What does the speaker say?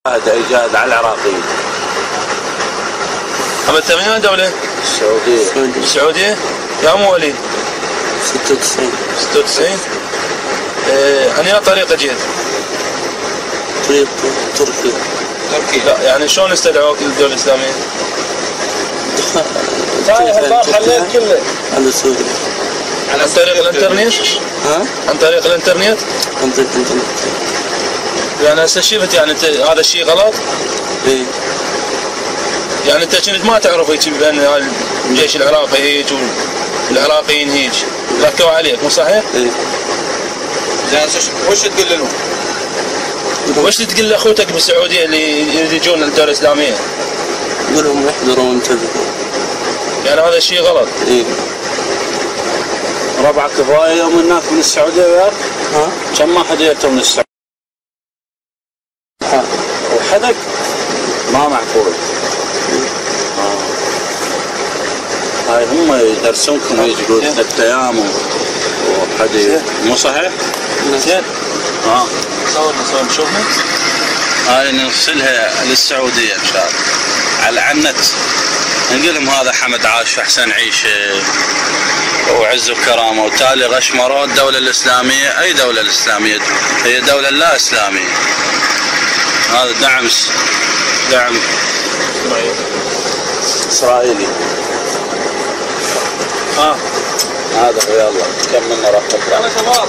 إيجاد على العراقيين. عملت من أي دولة؟ السعودية. السعودية؟ يا مواليد؟ 96. 96؟ أنهي طريقة جيت؟ طريق تركي. لا يعني شلون استدعوك للدولة الإسلامية؟ الباب خليت كله. على سوريا. عن طريق الانترنت؟ ها؟ عن طريق الانترنت؟ عن طريق الانترنت. يعني هسه شفت يعني هذا الشيء غلط؟ ايه. يعني انت كنت ما تعرف هيك بان الجيش العراقي هيك والعراقيين هيك ضحكوا عليك مو صحيح؟ ايه. زين وش تقول لهم؟ وش تقول لاخوتك بالسعوديه اللي يجون للدوله الاسلاميه؟ قول لهم احذروا وانتبهوا. يعني هذا الشيء غلط؟ ايه. ربعك هوايه يوم هناك من السعوديه وياك؟ ها؟ كم ما حديته من السعوديه؟ ها. وحدك؟ ما معقول. هاي هم يدرسونكم يجوا ثلاث ايام وحد مو صحيح؟ زين. صور نشوفها. هاي نرسلها للسعوديه ان شاء الله على النت. نقول لهم هذا حمد عاش احسن عيشه وعز وكرامه وتالي غشمره الدوله الاسلاميه. اي دوله الاسلاميه؟ هي دوله لا اسلاميه. هذا دعم اسرائيلي. هذا يلا كم منا رقم. يلا شباب.